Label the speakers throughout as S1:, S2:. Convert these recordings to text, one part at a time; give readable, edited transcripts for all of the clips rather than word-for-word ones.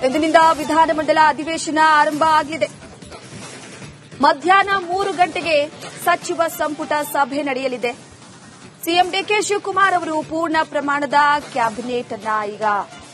S1: ಇಂದಿನಿಂದ ವಿಧಾನಮಂಡಲ ಅಧಿವೇಶನ ಆರಂಭ ಆಗಲಿದೆ. ಮಧ್ಯಾಹ್ನ 3 ಗಂಟೆಗೆ ಸಚಿವ ಸಂಪುಟ ಸಭೆ ನಡೆಯಲಿದೆ. ಸಿಎಂ ಡಿಕೆ ಶಿವಕುಮಾರ್ ಅವರು ಪೂರ್ಣ ಪ್ರಮಾಣದ ಕ್ಯಾಬಿನೆಟ್ ಅನ್ನ ಈಗ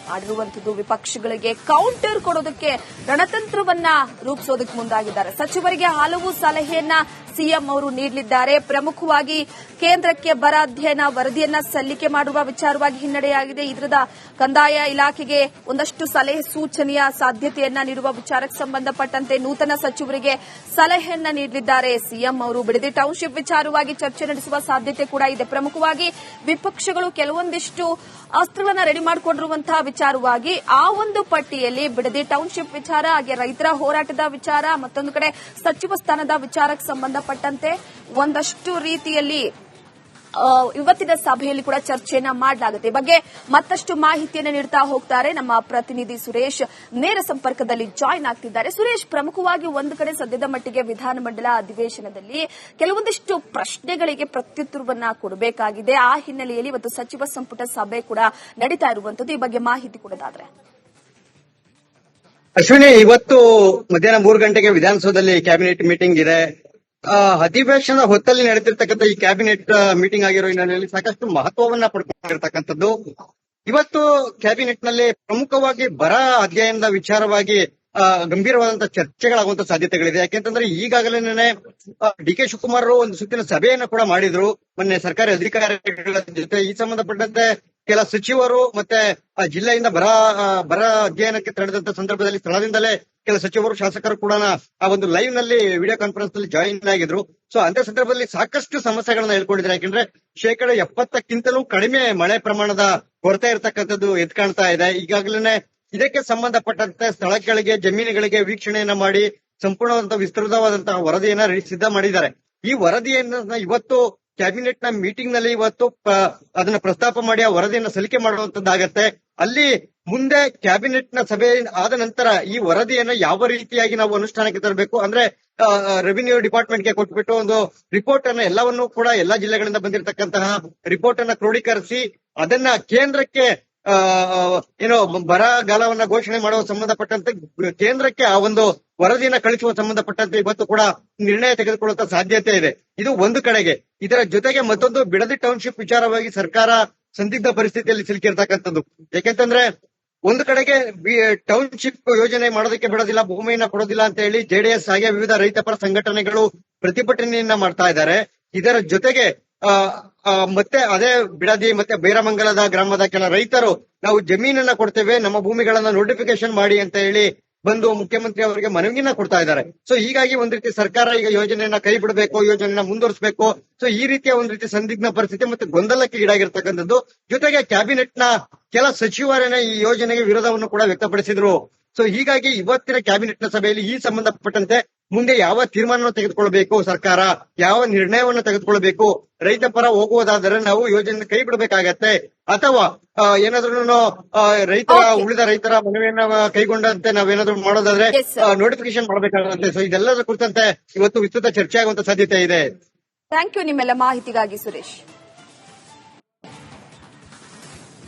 S1: ಮಾಡಿರುವಂತದ್ದು. ವಿಪಕ್ಷಗಳಿಗೆ ಕೌಂಟರ್ ಕೊಡೋದಕ್ಕೆ ರಣತಂತ್ರವನ್ನ ರೂಪಿಸೋದಕ್ಕೆ ಮುಂದಾಗಿದ್ದಾರೆ. ಸಚಿವರಿಗೆ ಹಲವು ಸಲಹೆಯನ್ನ ಸಿಎಂ ಅವರು ನೀಡಲಿದ್ದಾರೆ. ಪ್ರಮುಖವಾಗಿ ಕೇಂದ್ರಕ್ಕೆ ಬರ ಅಧ್ಯಯನ ವರದಿಯನ್ನ ಸಲ್ಲಿಕೆ ಮಾಡುವ ವಿಚಾರವಾಗಿ ಹಿನ್ನಡೆಯಾಗಿದೆ. ಇದರದ ಕಂದಾಯ ಇಲಾಖೆಗೆ ಒಂದಷ್ಟು ಸಲಹೆ ಸೂಚನೆಯ ಸಾಧ್ಯತೆಯನ್ನ ನೀಡುವ ವಿಚಾರಕ್ಕೆ ಸಂಬಂಧಪಟ್ಟಂತೆ ನೂತನ ಸಚಿವರಿಗೆ ಸಲಹೆಯನ್ನ ನೀಡಲಿದ್ದಾರೆ ಸಿಎಂ ಅವರು. ಬಿಡದಿ ಟೌನ್ಶಿಪ್ ವಿಚಾರವಾಗಿ ಚರ್ಚೆ ನಡೆಸುವ ಸಾಧ್ಯತೆ ಕೂಡ ಇದೆ. ಪ್ರಮುಖವಾಗಿ ವಿಪಕ್ಷಗಳು ಕೆಲವೊಂದಿಷ್ಟು ಅಸ್ತ್ರಗಳನ್ನ ರೆಡಿ ಮಾಡಿಕೊಂಡಿರುವಂತಹ ವಿಚಾರವಾಗಿ ಆ ಒಂದು ಪಟ್ಟಿಯಲ್ಲಿ ಬಿಡದಿ ಟೌನ್ಶಿಪ್ ವಿಚಾರ, ಹಾಗೆ ರೈತರ ಹೋರಾಟದ ವಿಚಾರ, ಮತ್ತೊಂದು ಕಡೆ ಸಚಿವ ಸ್ಥಾನದ ವಿಚಾರಕ್ಕೆ ಸಂಬಂಧಪಟ್ಟಂತೆ ಒಂದಷ್ಟು ರೀತಿಯಲ್ಲಿ ಇವತ್ತಿನ ಸಭೆಯಲ್ಲಿ ಕೂಡ ಚರ್ಚೆಯನ್ನ ಮಾಡಲಾಗುತ್ತೆ. ಈ ಬಗ್ಗೆ ಮತ್ತಷ್ಟು ಮಾಹಿತಿಯನ್ನು ನೀಡುತ್ತಾ ಹೋಗ್ತಾರೆ ನಮ್ಮ ಪ್ರತಿನಿಧಿ ಸುರೇಶ್. ನೇರ ಸಂಪರ್ಕದಲ್ಲಿ ಜಾಯಿನ್ ಆಗ್ತಿದ್ದಾರೆ. ಸುರೇಶ್, ಪ್ರಮುಖವಾಗಿ ಒಂದು ಕಡೆ ಸದ್ಯದ ಮಟ್ಟಿಗೆ ವಿಧಾನಮಂಡಲ ಅಧಿವೇಶನದಲ್ಲಿ ಕೆಲವೊಂದಿಷ್ಟು ಪ್ರಶ್ನೆಗಳಿಗೆ ಪ್ರತ್ಯುತ್ತರವನ್ನ ಕೊಡಬೇಕಾಗಿದೆ. ಆ ಹಿನ್ನೆಲೆಯಲ್ಲಿ ಇವತ್ತು ಸಚಿವ ಸಂಪುಟ ಸಭೆ ಕೂಡ ನಡೀತಾ ಇರುವಂತದ್ದು. ಈ ಬಗ್ಗೆ ಮಾಹಿತಿ ಕೊಡೋದಾದ್ರೆ.
S2: ಅಶ್ವಿನಿ, ಇವತ್ತು ಮಧ್ಯಾಹ್ನ 3 ಗಂಟೆಗೆ ವಿಧಾನಸೌಧದಲ್ಲಿ ಕ್ಯಾಬಿನೆಟ್ ಮೀಟಿಂಗ್ ಇದೆ. ಅಧಿವೇಶನದ ಹೊತ್ತಲ್ಲಿ ನಡೆದಿರ್ತಕ್ಕಂಥ ಈ ಕ್ಯಾಬಿನೆಟ್ ಮೀಟಿಂಗ್ ಆಗಿರೋ ಹಿನ್ನೆಲೆಯಲ್ಲಿ ಸಾಕಷ್ಟು ಮಹತ್ವವನ್ನ ಪಡ್ಕೊಂಡಿರ್ತಕ್ಕಂಥದ್ದು. ಇವತ್ತು ಕ್ಯಾಬಿನೆಟ್ ನಲ್ಲಿ ಪ್ರಮುಖವಾಗಿ ಬರ ಅಧ್ಯಯನದ ವಿಚಾರವಾಗಿ ಗಂಭೀರವಾದಂತಹ ಚರ್ಚೆಗಳಾಗುವಂತ ಸಾಧ್ಯತೆಗಳಿದೆ. ಯಾಕೆಂತಂದ್ರೆ ಈಗಾಗಲೇ ಡಿ ಕೆ ಶಿವಕುಮಾರ್ ಒಂದು ಸುತ್ತಿನ ಸಭೆಯನ್ನ ಕೂಡ ಮಾಡಿದ್ರು ಮೊನ್ನೆ ಸರ್ಕಾರಿ ಅಧಿಕಾರಿಗಳ ಜೊತೆ. ಈ ಸಂಬಂಧಪಟ್ಟಂತೆ ಕೆಲ ಸಚಿವರು ಮತ್ತೆ ಜಿಲ್ಲೆಯಿಂದ ಬರ ಅಧ್ಯಯನಕ್ಕೆ ತೆರಳಿದಂತ ಸಂದರ್ಭದಲ್ಲಿ ಸ್ಥಳದಿಂದಲೇ ಕೆಲ ಸಚಿವರು, ಶಾಸಕರು ಕೂಡ ಆ ಒಂದು ಲೈವ್ ನಲ್ಲಿ ವಿಡಿಯೋ ಕಾನ್ಫರೆನ್ಸ್ ನಲ್ಲಿ ಜಾಯಿನ್ ಆಗಿದ್ರು. ಸೊ ಅಂತ ಸಂದರ್ಭದಲ್ಲಿ ಸಾಕಷ್ಟು ಸಮಸ್ಯೆಗಳನ್ನ ಹೇಳ್ಕೊಂಡಿದ್ದಾರೆ. ಯಾಕೆಂದ್ರೆ 70%ಕ್ಕಿಂತಲೂ ಕಡಿಮೆ ಮಳೆ ಪ್ರಮಾಣದ ಕೊರತೆ ಇರತಕ್ಕಂಥದ್ದು ಎದ್ದು ಕಾಣ್ತಾ ಇದೆ. ಈಗಾಗಲೇ ಇದಕ್ಕೆ ಸಂಬಂಧಪಟ್ಟಂತೆ ಸ್ಥಳಗಳಿಗೆ, ಜಮೀನುಗಳಿಗೆ ವೀಕ್ಷಣೆಯನ್ನ ಮಾಡಿ ಸಂಪೂರ್ಣವಾದಂತಹ ವಿಸ್ತೃತವಾದಂತಹ ವರದಿಯನ್ನ ಸಿದ್ಧ ಮಾಡಿದ್ದಾರೆ. ಈ ವರದಿಯನ್ನ ಇವತ್ತು ಕ್ಯಾಬಿನೆಟ್ ನ ಮೀಟಿಂಗ್ ನಲ್ಲಿ ಇವತ್ತು ಅದನ್ನ ಪ್ರಸ್ತಾಪ ಮಾಡಿ ಆ ವರದಿಯನ್ನ ಸಲ್ಲಿಕೆ ಮಾಡುವಂತದ್ದಾಗತ್ತೆ. ಅಲ್ಲಿ ಮುಂದೆ ಕ್ಯಾಬಿನೆಟ್ ನ ಸಭೆ ಆದ ನಂತರ ಈ ವರದಿಯನ್ನ ಯಾವ ರೀತಿಯಾಗಿ ನಾವು ಅನುಷ್ಠಾನಕ್ಕೆ ತರಬೇಕು, ಅಂದ್ರೆ ರೆವಿನ್ಯೂ ಡಿಪಾರ್ಟ್ಮೆಂಟ್ ಗೆ ಕೊಟ್ಬಿಟ್ಟು ಒಂದು ರಿಪೋರ್ಟ್ ಅನ್ನ ಎಲ್ಲವನ್ನೂ ಕೂಡ ಎಲ್ಲಾ ಜಿಲ್ಲೆಗಳಿಂದ ಬಂದಿರತಕ್ಕಂತಹ ರಿಪೋರ್ಟ್ ಅನ್ನ ಕ್ರೋಢೀಕರಿಸಿ ಅದನ್ನ ಕೇಂದ್ರಕ್ಕೆ ಬರಗಾಲವನ್ನ ಘೋಷಣೆ ಮಾಡುವ ಸಂಬಂಧಪಟ್ಟಂತೆ ಕೇಂದ್ರಕ್ಕೆ ಆ ಒಂದು ವರದಿಯನ್ನ ಕಳಿಸುವ ಸಂಬಂಧಪಟ್ಟಂತೆ ಇವತ್ತು ಕೂಡ ನಿರ್ಣಯ ತೆಗೆದುಕೊಳ್ಳುವ ಸಾಧ್ಯತೆ ಇದೆ. ಇದು ಒಂದು ಕಡೆಗೆ. ಇದರ ಜೊತೆಗೆ ಮತ್ತೊಂದು ಬಿಡದಿ ಟೌನ್ಶಿಪ್ ವಿಚಾರವಾಗಿ ಸರ್ಕಾರ ಸಂದಿಗ್ಧ ಪರಿಸ್ಥಿತಿಯಲ್ಲಿ ಸಿಲುಕಿರ್ತಕ್ಕಂಥದ್ದು. ಯಾಕೆಂತಂದ್ರೆ ಒಂದು ಕಡೆಗೆ ಟೌನ್ಶಿಪ್ ಯೋಜನೆ ಮಾಡೋದಕ್ಕೆ ಬಿಡೋದಿಲ್ಲ, ಭೂಮಿಯನ್ನ ಕೊಡೋದಿಲ್ಲ ಅಂತ ಹೇಳಿ ಜೆಡಿಎಸ್ ಹಾಗೆ ವಿವಿಧ ರೈತಪರ ಸಂಘಟನೆಗಳು ಪ್ರತಿಭಟನೆಯನ್ನ ಮಾಡ್ತಾ ಇದ್ದಾರೆ. ಇದರ ಜೊತೆಗೆ ಮತ್ತೆ ಅದೇ ಬಿಡದಿ ಮತ್ತೆ ಬೈರಮಂಗಲದ ಗ್ರಾಮದ ಕೆಲ ರೈತರು ನಾವು ಜಮೀನನ್ನ ಕೊಡ್ತೇವೆ, ನಮ್ಮ ಭೂಮಿಗಳನ್ನ ನೋಟಿಫಿಕೇಶನ್ ಮಾಡಿ ಅಂತ ಹೇಳಿ ಬಂದು ಮುಖ್ಯಮಂತ್ರಿ ಅವರಿಗೆ ಮನವಿಯನ್ನ ಕೊಡ್ತಾ ಇದ್ದಾರೆ. ಸೊ ಹೀಗಾಗಿ ಒಂದ್ ರೀತಿ ಸರ್ಕಾರ ಈಗ ಯೋಜನೆಯನ್ನ ಕೈ ಬಿಡಬೇಕು, ಯೋಜನೆಯನ್ನ ಮುಂದುವರಿಸಬೇಕು. ಸೊ ಈ ರೀತಿಯ ಒಂದ್ ರೀತಿ ಸಂದಿಗ್ಧ ಪರಿಸ್ಥಿತಿ ಮತ್ತೆ ಗೊಂದಲಕ್ಕೆ ಈಡಾಗಿರ್ತಕ್ಕಂಥದ್ದು. ಜೊತೆಗೆ ಕ್ಯಾಬಿನೆಟ್ ನ ಕೆಲ ಸಚಿವರನ್ನ ಈ ಯೋಜನೆಗೆ ವಿರೋಧವನ್ನು ಕೂಡ ವ್ಯಕ್ತಪಡಿಸಿದ್ರು. ಸೊ ಹೀಗಾಗಿ ಇವತ್ತಿನ ಕ್ಯಾಬಿನೆಟ್ ನ ಸಭೆಯಲ್ಲಿ ಈ ಸಂಬಂಧಪಟ್ಟಂತೆ ಮುಂದೆ ಯಾವ ತೀರ್ಮಾನವನ್ನು ತೆಗೆದುಕೊಳ್ಬೇಕು, ಸರ್ಕಾರ ಯಾವ ನಿರ್ಣಯವನ್ನು ತೆಗೆದುಕೊಳ್ಬೇಕು, ರೈತ ಪರ ಹೋಗುವುದಾದರೆ ನಾವು ಯೋಜನೆ ಕೈ ಬಿಡಬೇಕಾಗತ್ತೆ ಅಥವಾ ಏನಾದ್ರೂ ಉಳಿದ ರೈತರ ಮನವಿಯನ್ನ ಕೈಗೊಂಡಂತೆ ನಾವೇನಾದ್ರೂ ಮಾಡೋದಾದ್ರೆ ನೋಟಿಫಿಕೇಶನ್ ಮಾಡಬೇಕಾಗತ್ತೆ. ಸೊ ಇದೆಲ್ಲದರ ಕುರಿತಂತೆ ಇವತ್ತು ವಿಸ್ತೃತ ಚರ್ಚೆ ಆಗುವಂತ ಸಾಧ್ಯತೆ ಇದೆ.
S1: ಥ್ಯಾಂಕ್ ಯು ನಿಮ್ಮೆಲ್ಲ ಮಾಹಿತಿಗಾಗಿ ಸುರೇಶ್.